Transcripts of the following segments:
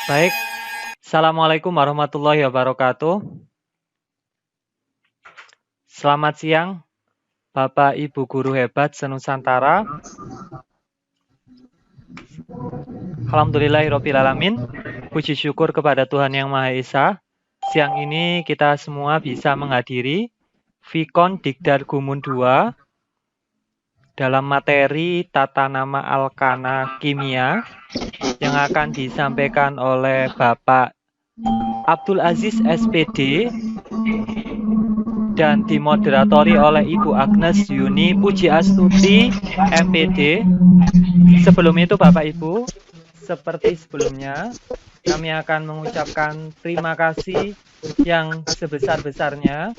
Baik, Assalamualaikum warahmatullahi wabarakatuh. Selamat siang, Bapak Ibu Guru hebat senusantara. Alhamdulillahirrabbilalamin. Puji syukur kepada Tuhan Yang Maha Esa. Siang ini kita semua bisa menghadiri Vikon Dikdar Gumun 2 dalam materi Tata Nama Alkana Kimia yang akan disampaikan oleh Bapak Abdul Aziz SPD dan dimoderatori oleh Ibu Agnes Yuni Pujiastuti MPD. Sebelum itu Bapak Ibu, seperti sebelumnya, kami akan mengucapkan terima kasih yang sebesar-besarnya,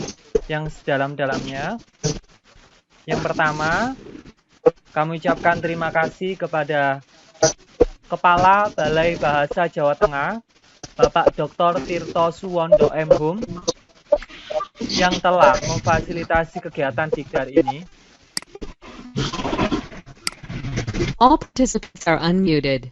yang sedalam-dalamnya. Yang pertama, kami ucapkan terima kasih kepada Kepala Balai Bahasa Jawa Tengah, Bapak Dr. Tirto Suwondo M.Hum, yang telah memfasilitasi kegiatan Dikdar ini. All participants are unmuted.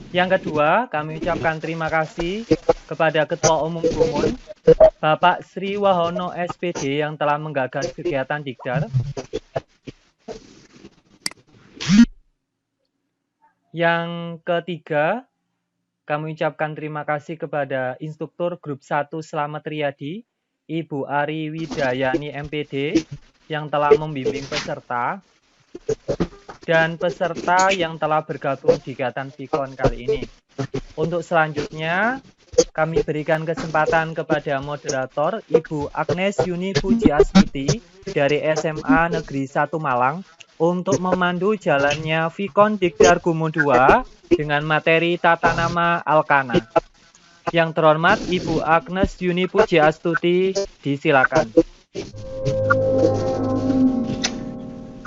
Yang kedua, kami ucapkan terima kasih kepada Ketua Umum Gumun, Bapak Sri Wahono SPD yang telah menggagas kegiatan Dikdar. Yang ketiga, kami ucapkan terima kasih kepada instruktur grup 1 Slamet Riyadi, Ibu Ari Widayani MPD yang telah membimbing peserta dan peserta yang telah bergabung di kegiatan Vikon kali ini. Untuk selanjutnya, kami berikan kesempatan kepada moderator Ibu Agnes Yuni Pujiastuti dari SMA Negeri 1 Malang untuk memandu jalannya Vikon Dikdar Gumun 2 dengan materi Tata Nama Alkana. Yang terhormat Ibu Agnes Yuni Pujiastuti, disilakan.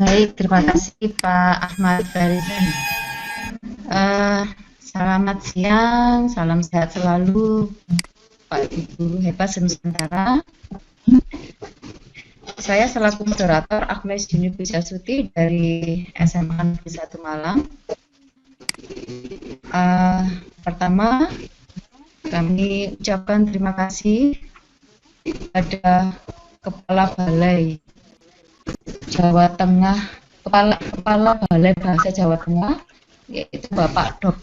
Baik, terima kasih Pak Ahmad Farizan. Selamat siang, salam sehat selalu Pak Ibu Guru hebat senusantara. Saya selaku moderator Agnes Yuni Pujiastuti dari SMA Negeri 1 Malang. Pertama, kami ucapkan terima kasih kepada Kepala Balai Jawa Tengah, Kepala Balai Bahasa Jawa Tengah, yaitu Bapak Dr.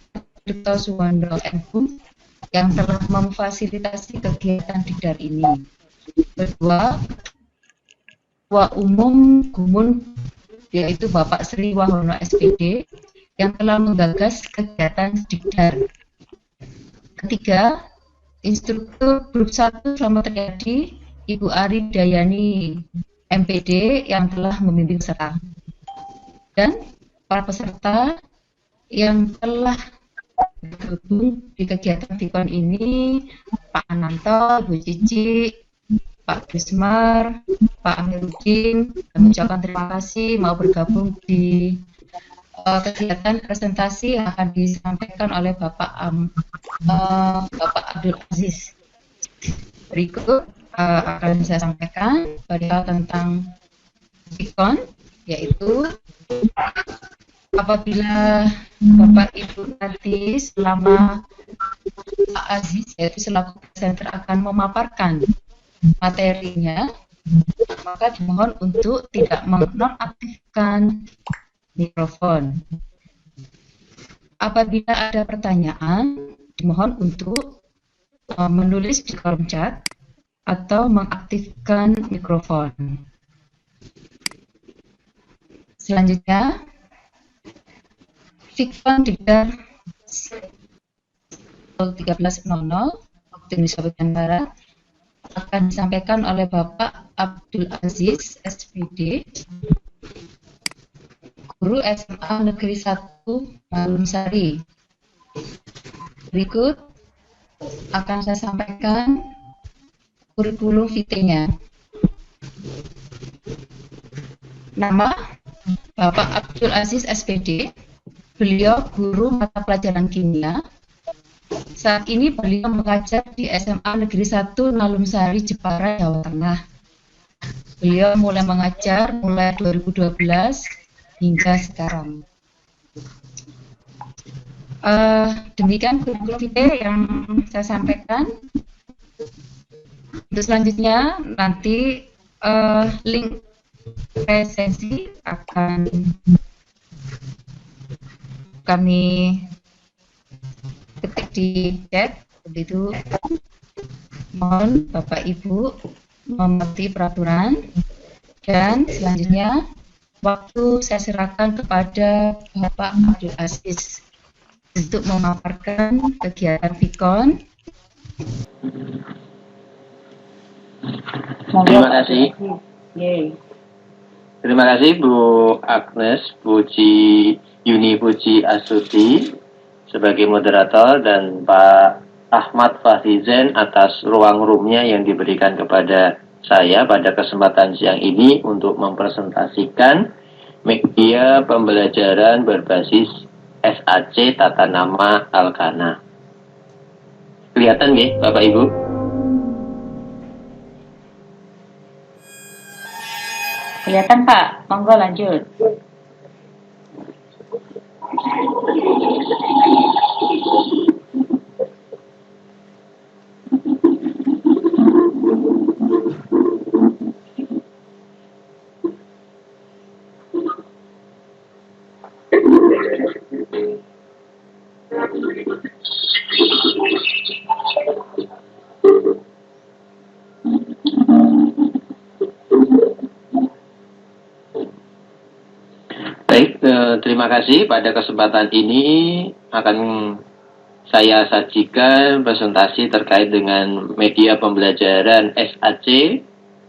Tirto Suwondo M.Hum yang telah memfasilitasi kegiatan Dikdar ini. Kedua, Ketua Umum Gumun, yaitu Bapak Sri Wahono SPD yang telah menggagas kegiatan Dikdar. Ketiga, instruktur grup 1 Slamet Riyadi, Ibu Ari Widayani MPD yang telah membimbing peserta, dan para peserta yang telah bergabung di kegiatan Vikon ini, Pak Ananto, Ibu Cici, Pak Bismar, Pak Amiruddin. Kami ucapkan terima kasih mau bergabung di kegiatan presentasi yang akan disampaikan oleh Bapak Abdul Aziz. Berikut akan saya sampaikan perihal tentang Vikon, yaitu apabila Bapak Ibu nanti selama Pak Aziz, yaitu selaku presenter, akan memaparkan materinya, maka dimohon untuk tidak menonaktifkan mikrofon. Apabila ada pertanyaan, dimohon untuk menulis di kolom chat atau mengaktifkan mikrofon. Selanjutnya, Vikon Dikdar 13.00 waktu Indonesia bagian Barat akan disampaikan oleh Bapak Abdul Aziz SPD, Guru SMA Negeri 1 Malumsari. Berikut akan saya sampaikan kurikulum vitae-nya. Nama Bapak Abdul Aziz SPD, beliau guru mata pelajaran kimia. Saat ini beliau mengajar di SMA Negeri 1 Malumsari, Jepara, Jawa Tengah. Beliau mulai mengajar mulai 2012 hingga sekarang. Demikian kurikulum vitae yang saya sampaikan. Untuk selanjutnya nanti link presensi akan kami ketik di chat. Begitu, mohon Bapak Ibu mengerti peraturan. Dan selanjutnya waktu saya serahkan kepada Bapak Abdul Aziz untuk memaparkan kegiatan Vikon. Terima kasih. Terima kasih Bu Agnes Yuni Puji Astuti sebagai moderator dan Pak Ahmad Fahizen atas ruang roomnya yang diberikan kepada saya pada kesempatan siang ini untuk mempresentasikan media pembelajaran berbasis SAC Tata Nama Alkana. Kelihatan nggih Bapak Ibu? Kelihatan Pak, monggo lanjut. Baik, terima kasih. Pada kesempatan ini akan saya sajikan presentasi terkait dengan media pembelajaran SAC,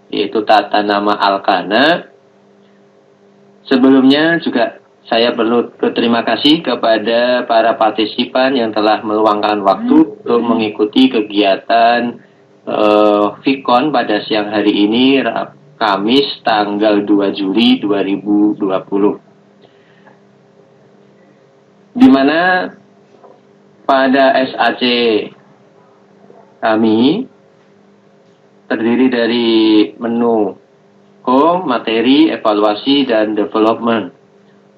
yaitu Tata Nama Alkana. Sebelumnya juga saya perlu berterima kasih kepada para partisipan yang telah meluangkan waktu untuk mengikuti kegiatan Vikon pada siang hari ini, Kamis tanggal 2 Juli 2020. Di mana pada SAC kami terdiri dari menu home, materi, evaluasi, dan development.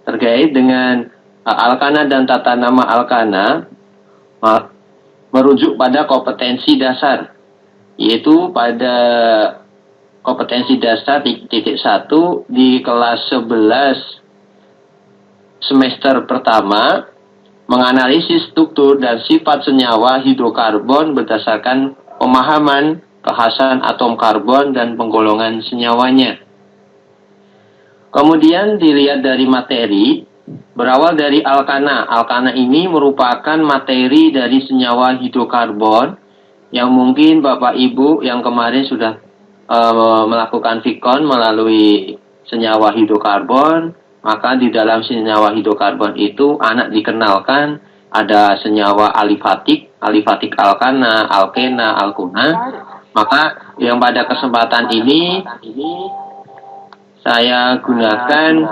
Terkait dengan Alkana dan Tata Nama Alkana merujuk pada kompetensi dasar, yaitu pada kompetensi dasar titik 1 di kelas 11 semester pertama, menganalisis struktur dan sifat senyawa hidrokarbon berdasarkan pemahaman kekhasan atom karbon dan penggolongan senyawanya. Kemudian dilihat dari materi, berawal dari alkana. Alkana ini merupakan materi dari senyawa hidrokarbon yang mungkin Bapak Ibu yang kemarin sudah melakukan Vikon melalui senyawa hidrokarbon. Maka di dalam senyawa hidrokarbon itu anak dikenalkan ada senyawa alifatik alkana, alkena, alkuna. Maka yang pada kesempatan ini saya gunakan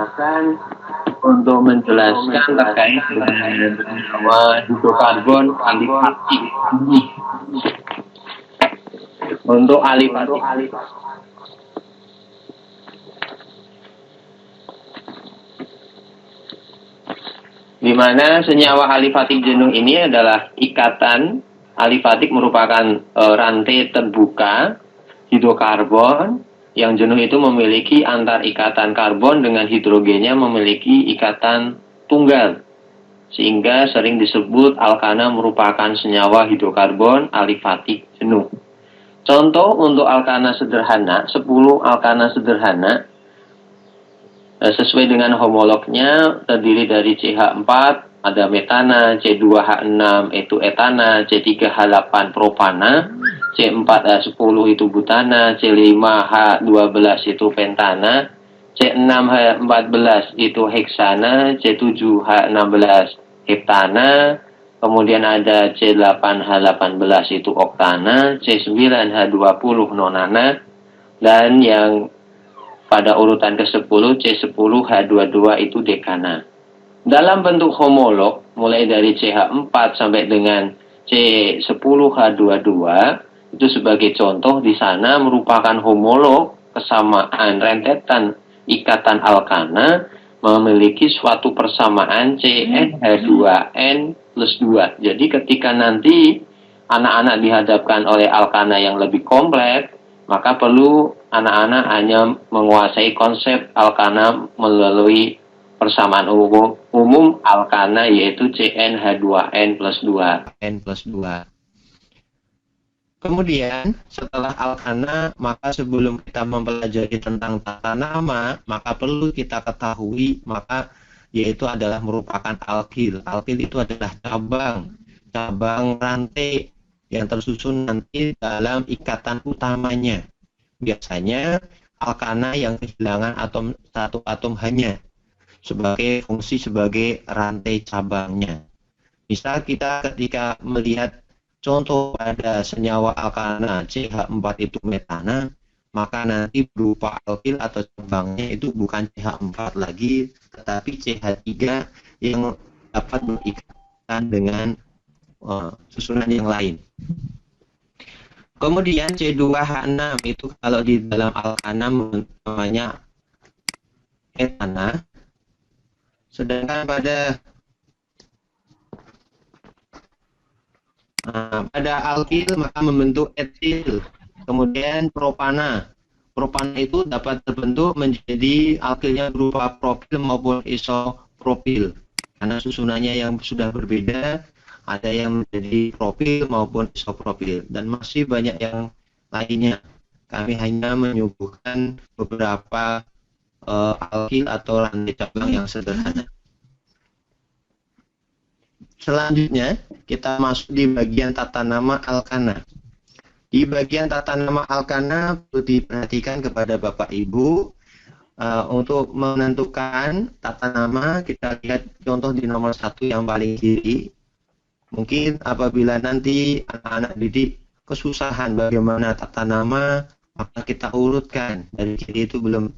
untuk menjelaskan terkait dengan senyawa hidrokarbon alifatik ini. Untuk alifatik. Di mana senyawa alifatik jenuh ini adalah ikatan. Alifatik merupakan rantai terbuka hidrokarbon yang jenuh itu memiliki antar ikatan karbon dengan hidrogennya memiliki ikatan tunggal, sehingga sering disebut alkana merupakan senyawa hidrokarbon alifatik jenuh. Contoh untuk alkana sederhana, 10 alkana sederhana sesuai dengan homolognya terdiri dari CH4, ada metana, C2H6 itu etana, C3H8 propana, C4H10 itu butana, C5H12 itu pentana, C6H14 itu heksana, C7H16 heptana, kemudian ada C8H18 itu oktana, C9H20 nonana, dan yang pada urutan ke-10 C10H22 itu dekana. Dalam bentuk homolog, mulai dari CH4 sampai dengan C10H22, itu sebagai contoh di sana merupakan homolog kesamaan rentetan ikatan alkana memiliki suatu persamaan CnH2n plus 2. Jadi ketika nanti anak-anak dihadapkan oleh alkana yang lebih kompleks, maka perlu anak-anak hanya menguasai konsep alkana melalui persamaan umum alkana, yaitu CnH2n plus 2. N plus 2. Kemudian setelah alkana, maka sebelum kita mempelajari tentang tata nama, maka perlu kita ketahui yaitu adalah merupakan alkil. Alkil itu adalah cabang rantai yang tersusun nanti dalam ikatan utamanya. Biasanya alkana yang kehilangan satu atom hanya sebagai fungsi sebagai rantai cabangnya. Misal kita ketika melihat contoh pada senyawa alkana CH4 itu metana, maka nanti berupa alkil atau cabangnya itu bukan CH4 lagi, tetapi CH3 yang dapat berikatan dengan susunan yang lain. Kemudian C2H6 itu kalau di dalam alkana namanya etana. Sedangkan pada alkil maka membentuk etil. Kemudian propana. Propana itu dapat terbentuk menjadi alkilnya berupa propil maupun isopropil. Karena susunannya yang sudah berbeda, ada yang menjadi propil maupun isopropil, dan masih banyak yang lainnya. Kami hanya menyuguhkan beberapa alkil atau rantai cabang yang sederhana. Selanjutnya kita masuk di bagian tata nama alkana. Di bagian tata nama alkana perlu diperhatikan kepada Bapak Ibu untuk menentukan tata nama. Kita lihat contoh di nomor 1 yang paling kiri. Mungkin apabila nanti anak-anak didik kesusahan bagaimana tata nama, maka kita urutkan. Dari kiri itu belum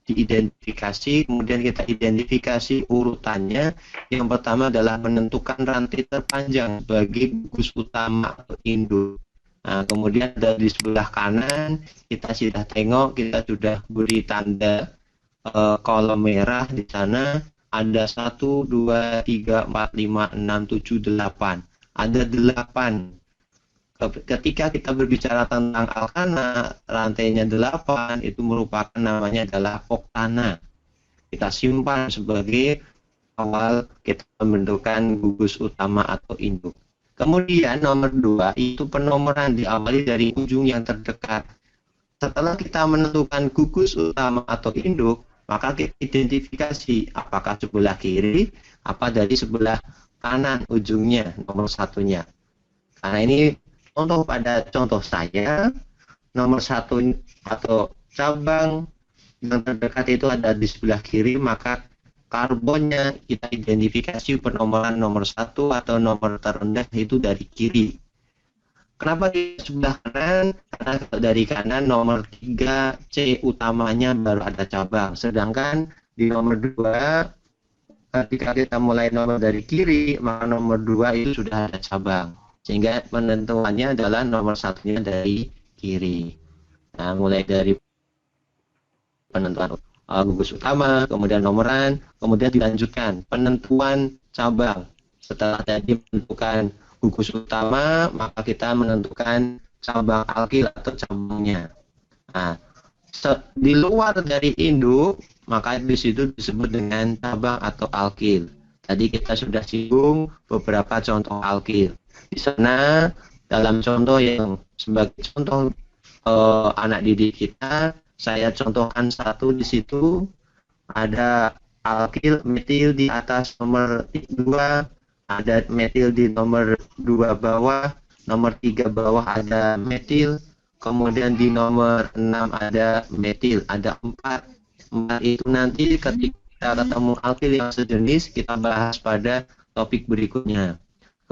diidentifikasi, kemudian kita identifikasi urutannya. Yang pertama adalah menentukan rantai terpanjang bagi gugus utama atau induk. Nah, kemudian dari sebelah kanan kita sudah tengok, kita sudah beri tanda kolom merah di sana. Ada 1, 2, 3, 4, 5, 6, 7, 8. Ada 8. Ketika kita berbicara tentang alkana, rantainya 8, itu merupakan namanya adalah oktana. Kita simpan sebagai awal kita pembentukan gugus utama atau induk. Kemudian nomor 2 itu penomoran diawali dari ujung yang terdekat. Setelah kita menentukan gugus utama atau induk, maka kita identifikasi apakah sebelah kiri, apa dari sebelah kanan ujungnya, nomor 1-nya. Karena ini contoh pada contoh saya, nomor 1 atau cabang yang terdekat itu ada di sebelah kiri, maka karbonnya kita identifikasi penomoran nomor 1 atau nomor terendah itu dari kiri. Kenapa di sebelah kanan? Karena dari kanan nomor 3 C utamanya baru ada cabang. Sedangkan di nomor 2 ketika kita mulai nomor dari kiri, maka nomor 2 itu sudah ada cabang. Sehingga penentuannya adalah nomor 1-nya dari kiri. Nah, mulai dari penentuan gugus utama, kemudian nomoran, kemudian dilanjutkan penentuan cabang. Setelah tadi menentukan gugus utama, maka kita menentukan cabang alkil atau cabangnya. Nah, di luar dari induk, maka di situ disebut dengan cabang atau alkil. Tadi kita sudah singgung beberapa contoh alkil. Di sana dalam contoh yang sebagai contoh anak didik kita, saya contohkan 1 di situ ada alkil metil di atas nomor 2. Ada metil di nomor 2 bawah, nomor 3 bawah ada metil, kemudian di nomor 6 ada metil, ada 4. 4 itu nanti ketika kita ketemu alkil yang sejenis, kita bahas pada topik berikutnya.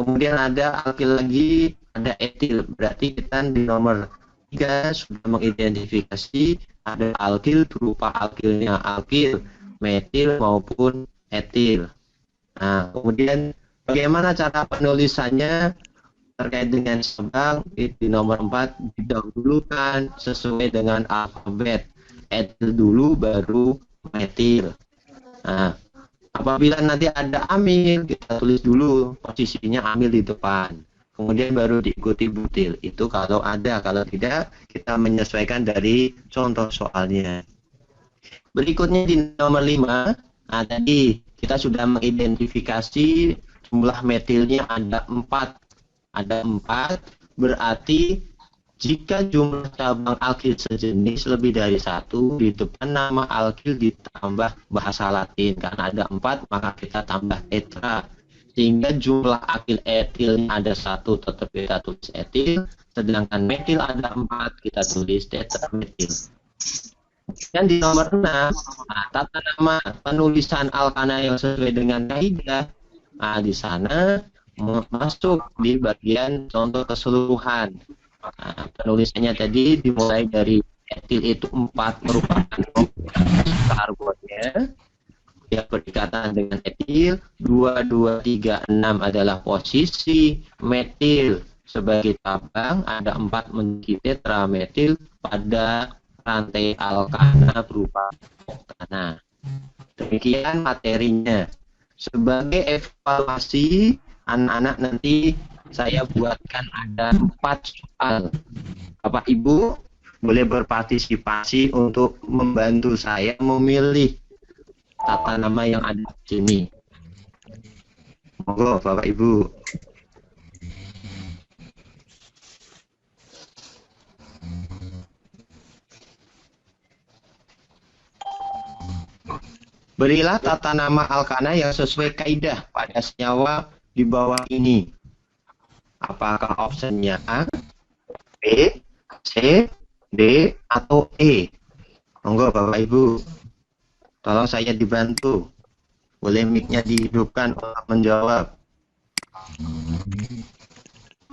Kemudian ada alkil lagi, ada etil, berarti kita di nomor 3 sudah mengidentifikasi ada alkil berupa alkilnya alkil, metil maupun etil. Nah, kemudian bagaimana cara penulisannya terkait dengan cabang? Di nomor 4 didahulukan sesuai dengan alfabet. Etil dulu baru metil. Nah, apabila nanti ada amil, kita tulis dulu posisinya amil di depan. Kemudian baru diikuti butil. Itu kalau ada, kalau tidak kita menyesuaikan dari contoh soalnya. Berikutnya di nomor 5, nah tadi kita sudah mengidentifikasi jumlah metilnya ada 4. Ada 4, berarti jika jumlah cabang alkil sejenis lebih dari 1, di depan nama alkil ditambah bahasa Latin. Karena ada 4, maka kita tambah tetra. Sehingga jumlah alkil etilnya ada 1, tetap kita tulis etil. Sedangkan metil ada 4, kita tulis tetrametil. Dan di nomor 6, nah, tata nama penulisan alkana yang sesuai dengan kaidah. Nah, di sana masuk di bagian contoh keseluruhan. Nah, penulisannya tadi dimulai dari etil itu 4 merupakan karbonnya yang berdekatan dengan etil, 2, 2, 3, 6 adalah posisi metil sebagai cabang, ada 4 menjadi tetrametil pada rantai alkana berupa oktana. Demikian materinya. Sebagai evaluasi, anak-anak nanti saya buatkan ada 4 soal. Bapak Ibu boleh berpartisipasi untuk membantu saya memilih tata nama yang ada di sini. Monggo Bapak Ibu. Berilah tata nama alkana yang sesuai kaidah pada senyawa di bawah ini. Apakah opsinya A, B, C, D, atau E? Monggo Bapak Ibu, tolong saya dibantu. Boleh mic-nya dihidupkan untuk menjawab.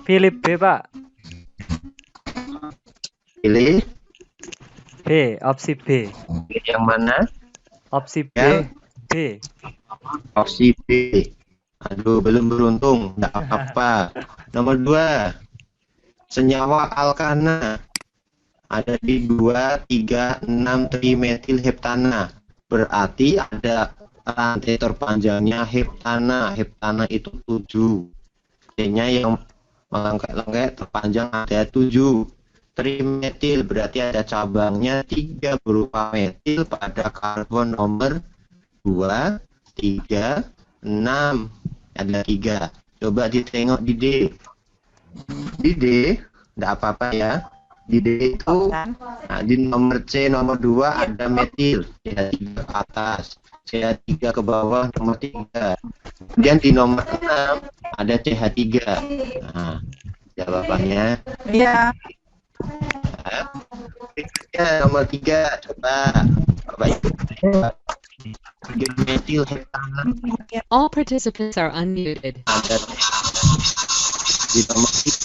Philip B, Pak. Pilih B, opsi B. yang mana? Opsi B, Ya. B. Opsi B. Aduh, belum beruntung. Tidak apa-apa. Nomor 2. Senyawa alkana. Ada di 2, 3, 6 trimetil heptana. Berarti ada rantai terpanjangnya heptana. Heptana itu 7. Artinya yang melengket-lengket terpanjang ada 7. Trimetil berarti ada cabangnya 3 berupa metil pada karbon nomor 2, 3, 6. Ada 3. Coba ditengok di D. Di D, tidak apa-apa ya. Di D itu, nah, di nomor C, nomor 2 ada metil. CH3 ke atas. CH3 ke bawah, nomor 3. Kemudian di nomor 6 ada CH3. Nah, jawabannya. Iya. Nah, berikutnya nomor 3. Coba Bapak Ibu. 3 metil heptana. All participants are unmuted. Ada di nomor 3.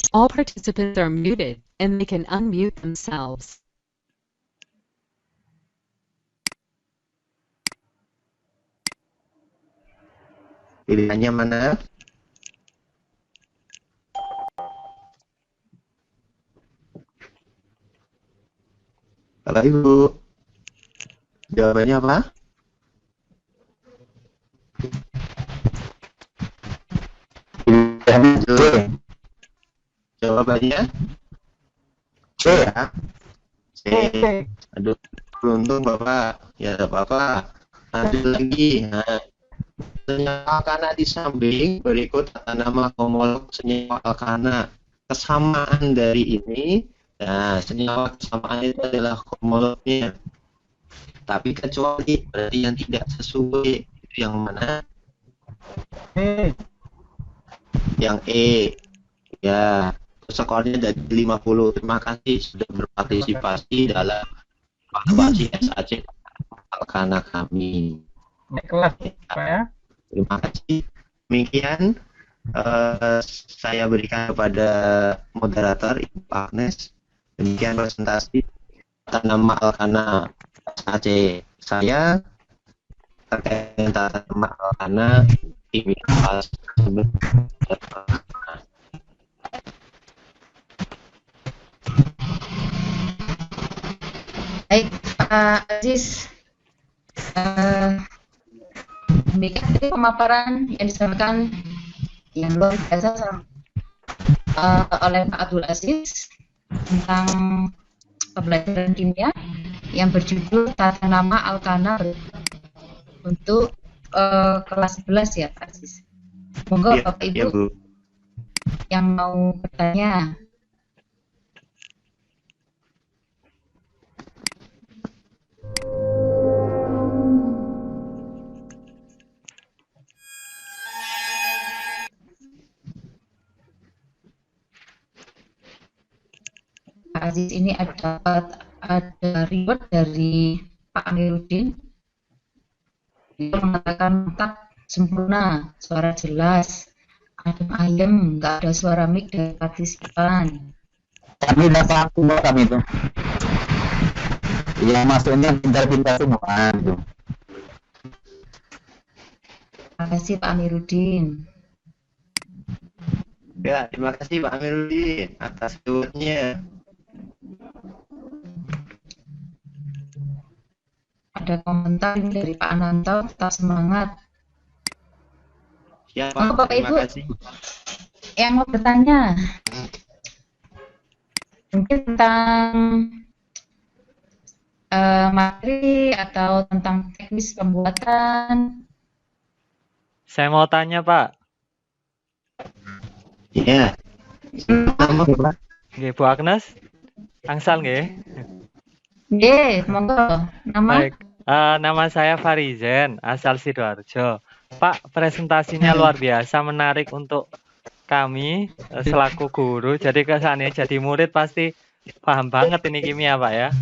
All participants are muted, and they can unmute themselves. Pilihannya mana? Bapak Ibu, jawabannya apa? C. Jawabannya C ya. C. Aduh, beruntung Bapak. Ya tidak apa-apa. Lanjut lagi. Nah, senyawa alkana di samping berikut tata nama homolog senyawa alkana. Kesamaan dari ini, nah senyawa kesamaan itu adalah homolognya. Tapi kecuali berarti yang tidak sesuai itu yang mana? Yang E. Ya, skornya dari 50. Terima kasih sudah berpartisipasi dalam evaluasi SAC alkana kami. Naik kelas Pak ya. Terima kasih. Demikian saya berikan kepada moderator Ibu Agnes. Demikian presentasi tata nama alkana SAC saya terkait dengan tata nama alkana kimia kelas. Baik, Pak Aziz, demikian tadi pemaparan yang disampaikan yang luar biasa oleh Pak Abdul Aziz tentang pembelajaran kimia yang berjudul Tata Nama Alkana untuk kelas 11 ya Pak Aziz. Monggo Bapak Ibu Bu. yang mau bertanya. Pak Aziz ini ada reward dari Pak Amiruddin. Dia mengatakan mantap, sempurna, suara jelas, adem ayem, nggak ada suara mic dari partisipan. Kami dapat semua kami itu. Yang masuknya pintar-pintar semua gitu. Terima kasih Pak Amiruddin. Ya, terima kasih Pak Amiruddin atas rewardnya. Ada komentar ini dari Pak Ananto, tetap semangat. Ya, Oh, Pak, Bapak terima Ibu kasih. yang mau bertanya mungkin tentang materi atau tentang teknis pembuatan. Saya mau tanya, Pak. Ya. Nggih, Bu Agnes. Angsal nggih. Nggih, monggo. Nama? Baik. Nama saya Farizen, asal Sidoarjo. Pak, presentasinya luar biasa, menarik untuk kami selaku guru. Jadi kesannya jadi murid pasti paham banget ini kimia, Pak ya.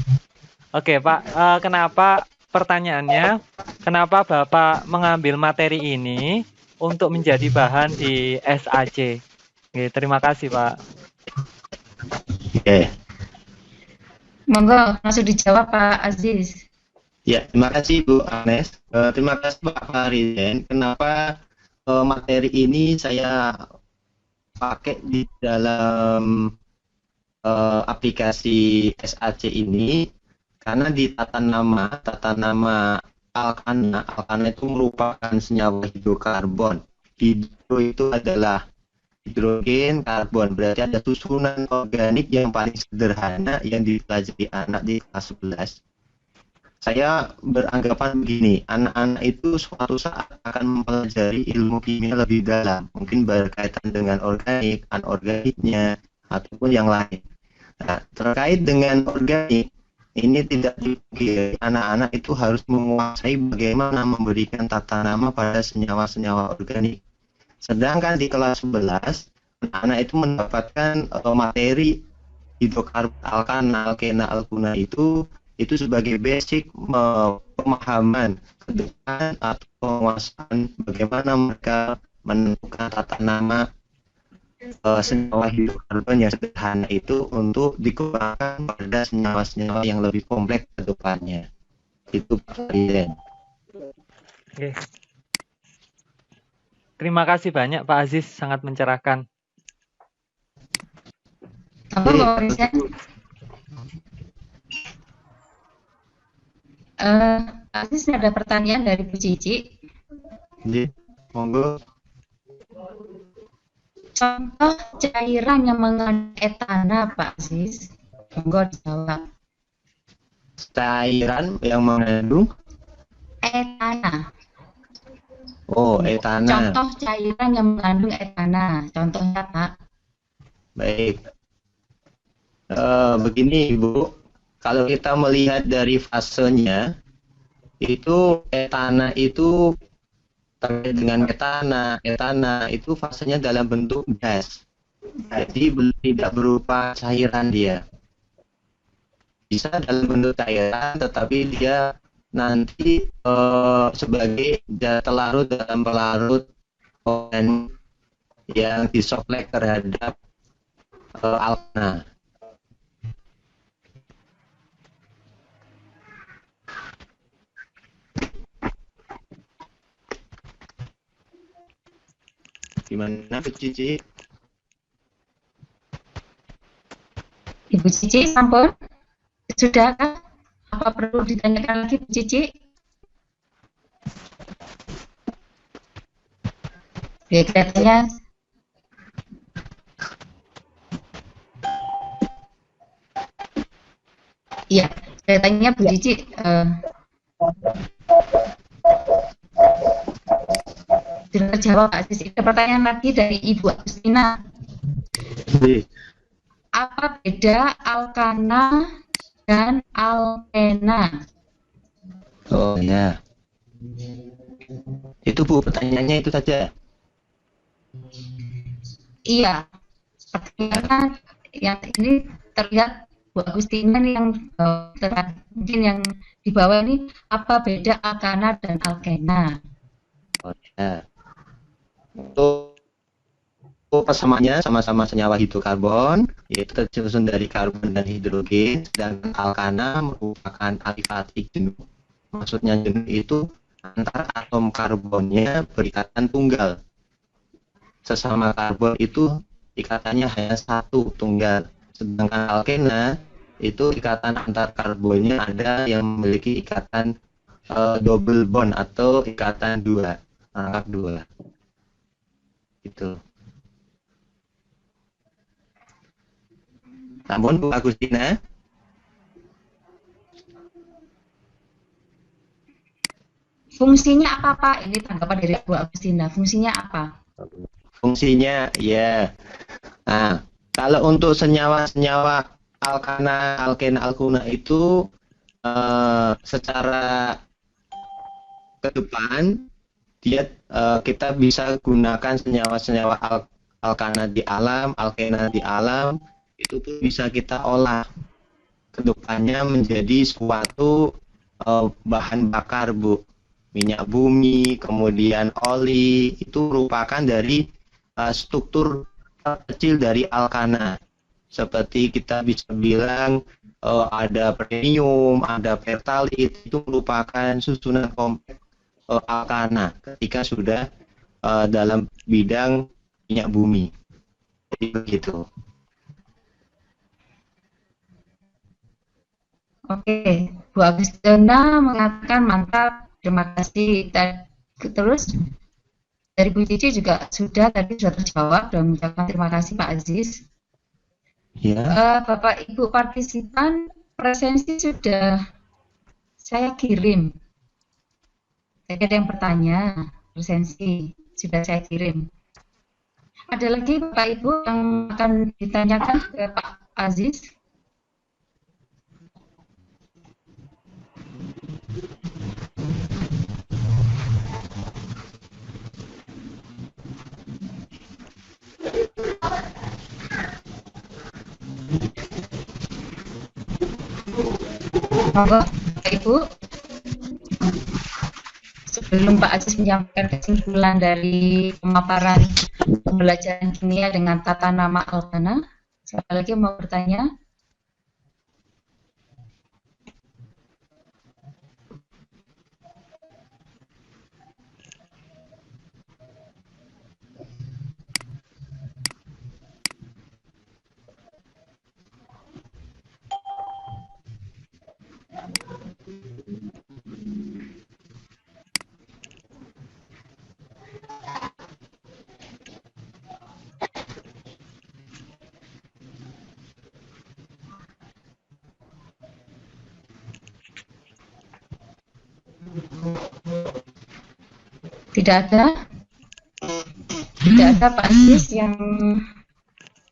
Oke, Pak. Kenapa pertanyaannya? Kenapa Bapak mengambil materi ini untuk menjadi bahan di SAC? Oke, terima kasih, Pak. Oke. Monggo, langsung dijawab Pak Aziz. Ya, terima kasih Bu Agnes. Terima kasih Pak Farizen. Kenapa materi ini saya pakai di dalam aplikasi SAC ini? Karena di tata nama alkana itu merupakan senyawa hidrokarbon. Hidro itu adalah hidrogen, karbon. Berarti ada susunan organik yang paling sederhana yang dipelajari anak di kelas 11. Saya beranggapan begini, anak-anak itu suatu saat akan mempelajari ilmu kimia lebih dalam, mungkin berkaitan dengan organik, anorganiknya, ataupun yang lain. Nah, terkait dengan organik, ini tidak dipungkiri, anak-anak itu harus menguasai bagaimana memberikan tata nama pada senyawa-senyawa organik. Sedangkan di kelas 11, anak-anak itu mendapatkan materi hidrokarbon alkana, alkena, alkuna itu sebagai basic pemahaman ke depan atau penguasaan bagaimana mereka menentukan tata nama senyawa hidrokarbon yang sederhana itu untuk dikembangkan pada senyawa-senyawa yang lebih kompleks ke depannya. Itu Pak Presiden. Oke. Terima kasih banyak Pak Aziz, sangat mencerahkan. Apa Pak Presiden? Aziz ada pertanyaan dari Bu Cici. Jadi, monggo. Contoh cairan yang mengandung etana, Pak Aziz. Monggo dijawab. Cairan yang mengandung Etana. Oh, etana. Contoh cairan yang mengandung etana. Contohnya, Pak. Baik. Begini, Ibu. Kalau kita melihat dari fasenya, itu etana itu terkait dengan etana itu fasenya dalam bentuk gas. Jadi tidak berupa cairan dia. Bisa dalam bentuk cairan, tetapi dia nanti sebagai zat larut dalam pelarut yang disoplek terhadap alkana. Gimana Bu Cici? Ibu Cici sampun? Sudahkah? Apa Apa perlu ditanyakan lagi, Bu Cici? Ya, kelihatannya iya, kelihatannya Bu Cici sudah terjawab, Pak Aziz. Ada pertanyaan lagi dari Ibu Agustina. Apa beda alkana dan alkena? Oh ya, itu Bu, pertanyaannya itu saja. Iya, pertanyaan yang ini terlihat Bu Agustina nih yang mungkin yang di bawah ini, apa beda alkana dan alkena? Oh ya, untuk persamaannya sama-sama senyawa hidrokarbon, yaitu tersusun dari karbon dan hidrogen, dan alkana merupakan alifatik jenuh. Maksudnya jenuh itu antar atom karbonnya berikatan tunggal. Sesama karbon itu ikatannya hanya satu, tunggal. Sedangkan alkena itu ikatan antar karbonnya ada yang memiliki ikatan double bond atau ikatan dua, rangkap dua. Gitu. Namun Bu Agustina, fungsinya apa, Pak? Ini tanggapan dari Bu Agustina. Fungsinya apa? fungsinya ya. Nah, kalau untuk senyawa-senyawa alkana, alkena, alkuna itu secara ke depan dia kita bisa gunakan senyawa-senyawa alkana di alam, alkena di alam, itu pun bisa kita olah ke depannya menjadi suatu bahan bakar, Bu. Minyak bumi, kemudian oli, itu merupakan dari struktur kecil dari alkana. Seperti kita bisa bilang ada premium, ada pertalit, itu merupakan susunan kompleks alkana ketika sudah dalam bidang minyak bumi. Jadi begitu. Oke, Bu Agustina mengatakan mantap, terima kasih. Terus dari Bu Cici juga sudah terjawab dan mengucapkan terima kasih Pak Aziz. Ya. Bapak Ibu partisipan, presensi sudah saya kirim. Tadi ada yang bertanya, presensi sudah saya kirim. Ada lagi Bapak Ibu yang akan ditanyakan ke Pak Aziz? Monggo, Bapak Ibu. Sebelum Pak Aziz menyampaikan kesimpulan dari pemaparan pembelajaran kimia dengan tata nama alkana, siapa lagi yang mau bertanya? Tidak ada? Tidak ada Pak Aziz yang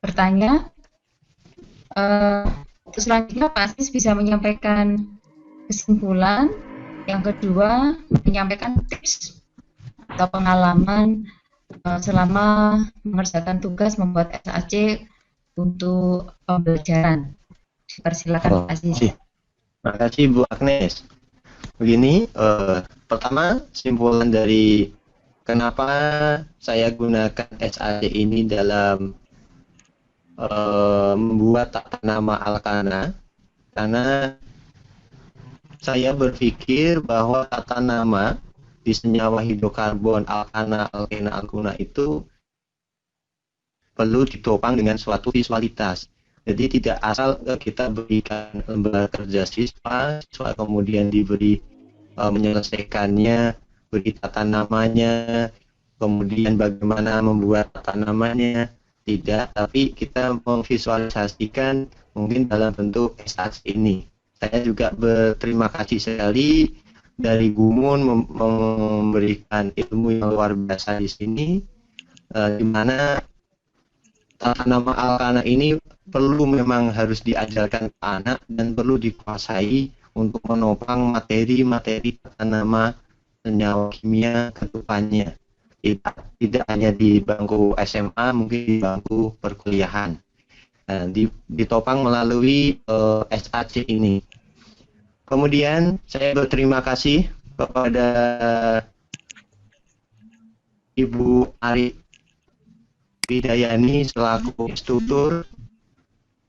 bertanya. Selanjutnya Pak Aziz bisa menyampaikan kesimpulan. Yang kedua, menyampaikan tips atau pengalaman selama mengerjakan tugas membuat SAC untuk pembelajaran. Dipersilakan Pak Aziz. Terima kasih Bu Agnes. Begini, pertama simpulan dari kenapa saya gunakan SAC ini dalam membuat tata nama alkana, karena saya berpikir bahwa tata nama di senyawa hidrokarbon alkana, alkena, alkuna itu perlu ditopang dengan suatu visualitas. Jadi tidak asal kita berikan lembar kerja siswa kemudian diberi menyelesaikannya, beri tata namanya, kemudian bagaimana membuat tata namanya. Tidak, tapi kita memvisualisasikan mungkin dalam bentuk SAC ini. Saya juga berterima kasih sekali dari Gumun memberikan ilmu yang luar biasa di sini, di mana tata nama Alkana ini perlu memang harus diajarkan ke anak dan perlu dikuasai untuk menopang materi-materi tata nama senyawa kimia ke depannya. Tidak hanya di bangku SMA, mungkin di bangku perkuliahan. Nah, ditopang melalui SAC ini. Kemudian saya berterima kasih kepada Ibu Ari Widayani selaku instruktur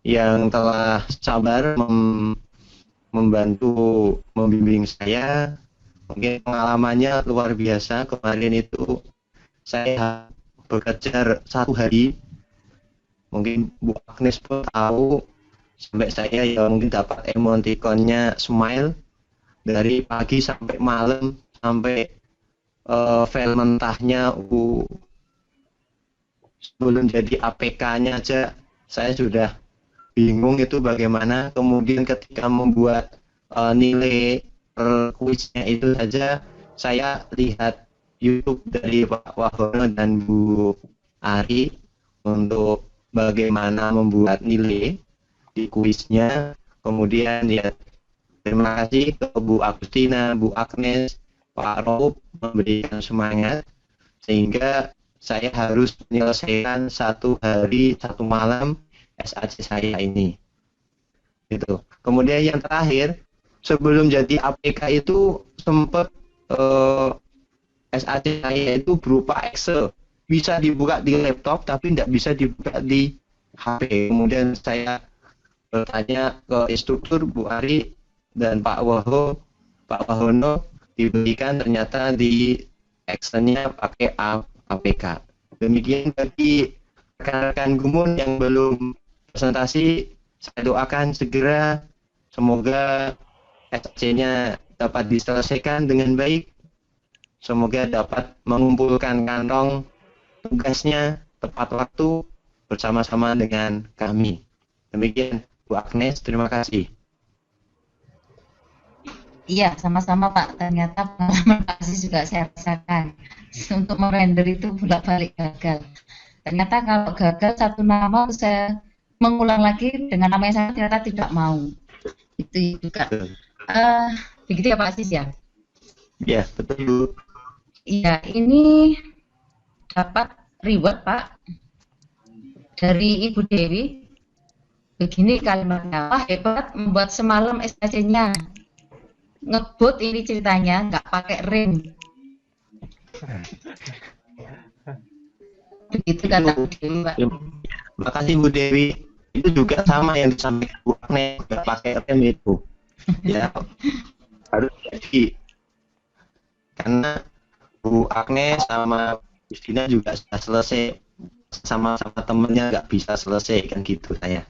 yang telah sabar membantu membimbing saya. Mungkin pengalamannya luar biasa. Kemarin itu saya bekerja 1 hari. Mungkin Bu Agnes pun tahu, sampai saya ya mungkin dapat emoticonnya smile dari pagi sampai malam, sampai file mentahnya sebelum jadi APK-nya aja saya sudah bingung itu bagaimana. Kemudian ketika membuat nilai per kuisnya itu saja saya lihat YouTube dari Pak Wahono dan Bu Ari untuk bagaimana membuat nilai di kuisnya. Kemudian ya terima kasih ke Bu Agustina, Bu Agnes, Pak Raub memberikan semangat sehingga saya harus menyelesaikan 1 hari 1 malam SAC saya ini. Gitu. Kemudian yang terakhir, sebelum jadi APK itu sempat SAC saya itu berupa Excel, bisa dibuka di laptop tapi tidak bisa dibuka di HP. Kemudian saya bertanya ke instruktur Bu Ari dan Pak Wahono, diberikan ternyata di Excel-nya pakai APK. Demikian bagi rekan-rekan Gumun yang belum presentasi, saya doakan segera semoga SAC-nya dapat diselesaikan dengan baik. Semoga dapat mengumpulkan kantong tugasnya tepat waktu bersama-sama dengan kami. Demikian Bu Agnes, terima kasih. Iya, sama-sama Pak. Ternyata pengalaman Pak Aziz juga saya rasakan. Untuk merender itu bolak-balik gagal. Ternyata kalau gagal 1 nama, saya mengulang lagi dengan nama yang sama ternyata tidak mau. Itu juga. Begitu ya Pak Aziz ya? Ya, betul Bu. Iya, ini dapat reward Pak dari Ibu Dewi. Begini kalimatnya, wah hebat membuat semalam SAC-nya. Ngebut ini ceritanya, nggak pakai rem. Begitu kata Bu Dewi, Pak. Terima kasih Bu Dewi. Itu juga sama yang disampaikan Bu Agnes, nggak pakai rem itu. Ya, harus jadi. Karena Bu Agnes sama Justina juga sudah selesai, sama-sama temennya nggak bisa selesai kan gitu saya.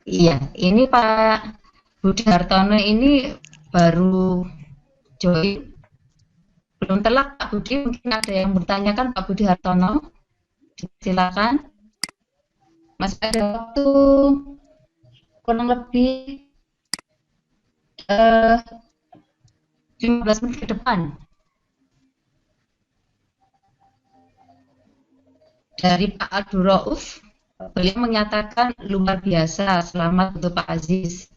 Iya, ini Pak Budi Hartono ini baru join, belum telak Pak Budi. Mungkin ada yang bertanyakan Pak Budi Hartono, silakan. Masih ada waktu kurang lebih 15 menit ke depan. Dari Pak Abdul Rauf, beliau menyatakan luar biasa, selamat untuk Pak Aziz.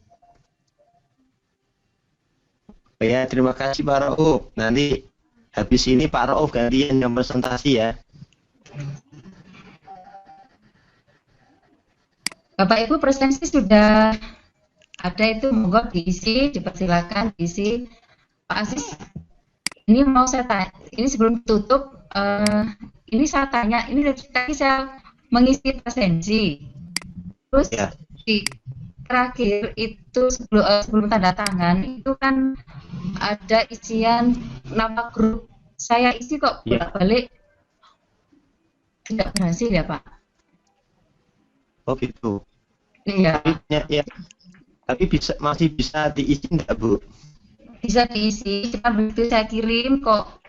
Ya, terima kasih Pak Rauf. Nanti habis ini Pak Rauf gantian yang presentasi ya. Bapak Ibu, presentasi sudah ada itu, monggo diisi, dipersilakan diisi. Pak Aziz, ini mau saya tanya, ini sebelum tutup, ini saya tanya, ini tadi saya mengisi presensi, terus Ya. di terakhir itu sebelum tanda tangan itu kan ada isian nama grup, saya isi kok bolak-balik tidak berhasil ya Pak? Oh gitu. Iya, Ya, tapi masih bisa diisi nggak, Bu? bisa diisi. Cuma begitu saya kirim kok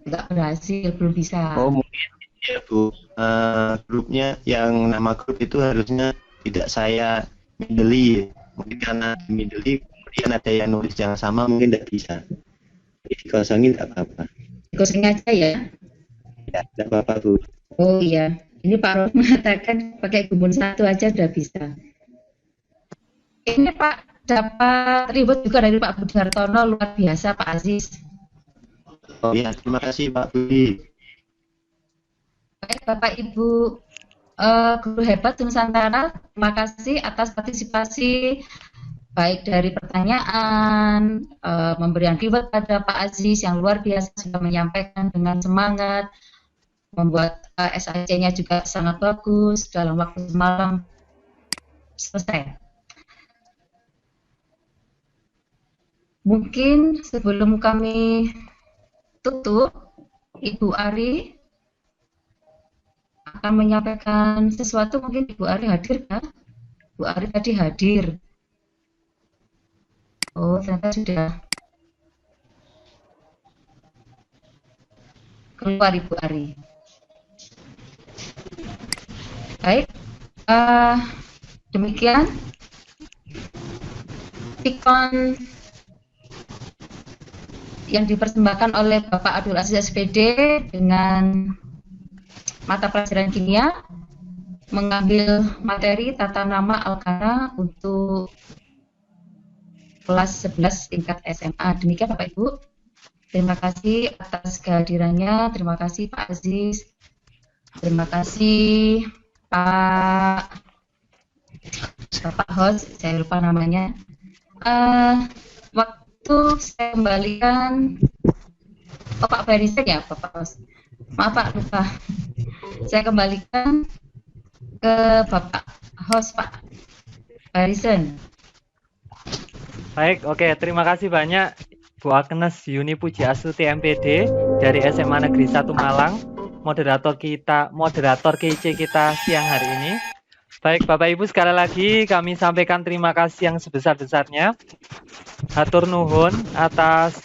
nggak berhasil, belum bisa. Oh mungkin ya Bu, grupnya yang nama grup itu harusnya tidak saya middle, mungkin karena di middle kemudian ada yang nulis yang sama mungkin tidak bisa. Jadi dikosongin tidak apa-apa. Kosong aja ya. Ya, tidak apa-apa Bu. Oh iya, ini Pak Roh mengatakan pakai gumun 1 aja udah bisa. Ini Pak dapat reward juga dari Pak Budi Hartono, luar biasa Pak Aziz. Oh ya, terima kasih Pak Budi. Baik Bapak Ibu guru hebat Nusantara, terima kasih atas partisipasi baik dari pertanyaan, memberikan reward pada Pak Aziz yang luar biasa sudah menyampaikan dengan semangat, membuat SAC-nya juga sangat bagus dalam waktu semalam selesai. Mungkin sebelum kami tutup, Ibu Ari akan menyampaikan sesuatu. Mungkin Ibu Ari hadir kah? Bu Ari tadi hadir. Oh, ternyata sudah keluar Ibu Ari. Baik, demikian Pikon yang dipersembahkan oleh Bapak Abdul Aziz SPD dengan mata pelajaran kimia, mengambil materi tata nama Alkana untuk kelas 11 tingkat SMA. Demikian Bapak Ibu. Terima kasih atas kehadirannya. Terima kasih Pak Aziz. Terima kasih Bapak host, saya lupa namanya. Waktu saya kembalikan, Pak Barisen ya, Bapak host. Maaf Pak, lupa. Saya kembalikan ke Bapak host Pak Barisen. Baik, oke, terima kasih banyak Bu Agnes Yuni Pujiastuti MPD dari SMA Negeri 1 Malang, moderator KIC kita siang hari ini. Baik Bapak Ibu, sekali lagi kami sampaikan terima kasih yang sebesar-besarnya. Hatur nuhun atas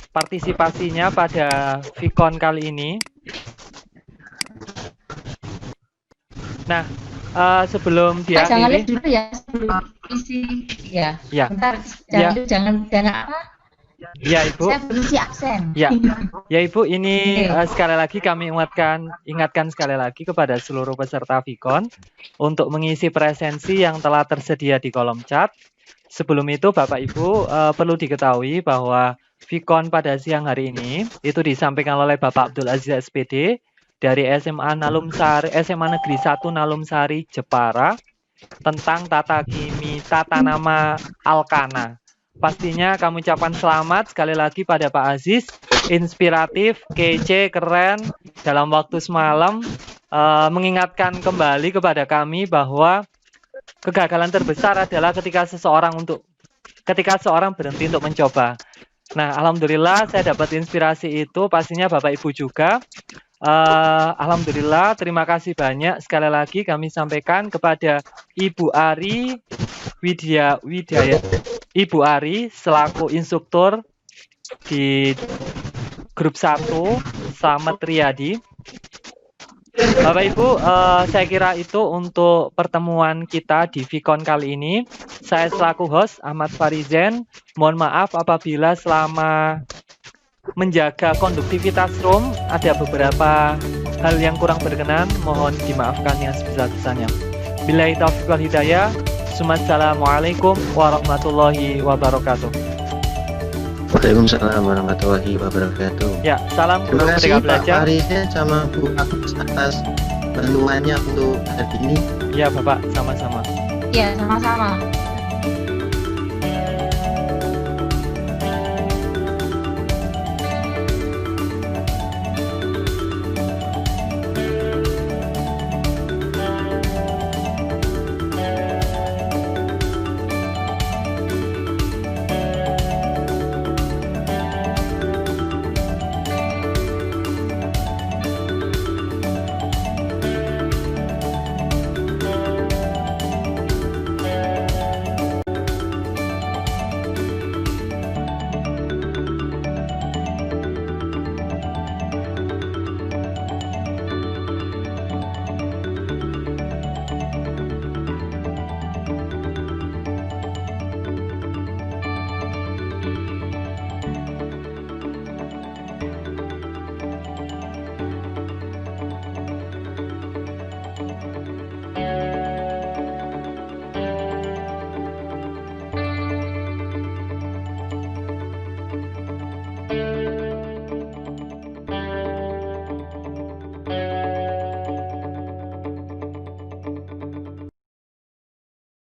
partisipasinya pada Vikon kali ini. Nah, sebelum diakhiri, jangan lihat dulu ya, sebelum isi ya. Bentar, jangan apa? Ya Ibu. Saya belum si absen. Ya Ibu, ini sekali lagi kami ingatkan sekali lagi kepada seluruh peserta Vikon untuk mengisi presensi yang telah tersedia di kolom chat. Sebelum itu Bapak Ibu perlu diketahui bahwa Vikon pada siang hari ini itu disampaikan oleh Bapak Abdul Aziz SPD dari SMA Negeri 1 Nalumsari Jepara tentang tata nama Alkana. Pastinya kami ucapkan selamat sekali lagi pada Pak Aziz, inspiratif, kece, keren dalam waktu semalam, mengingatkan kembali kepada kami bahwa kegagalan terbesar adalah ketika seorang berhenti untuk mencoba. Nah, alhamdulillah saya dapat inspirasi itu, pastinya Bapak Ibu juga. Alhamdulillah, terima kasih banyak sekali lagi kami sampaikan kepada Ibu Ari Ibu Ari selaku instruktur di grup 1 Slamet Riyadi. Bapak Ibu, saya kira itu untuk pertemuan kita di Vikon kali ini. Saya selaku host Ahmad Farizen, mohon maaf apabila selama menjaga konduktivitas room ada beberapa hal yang kurang berkenan, mohon dimaafkan yang sebesar-besarnya. Billahi taufiq wal hidayah. Assalamualaikum warahmatullahi wabarakatuh. Waalaikumsalam warahmatullahi wabarakatuh. Ya, salam terima guru kasih Merdeka Pak Belajar. Farisnya sama Bu Agus atas bantuannya untuk hari ini. Ya Bapak, sama-sama. Ya, sama-sama.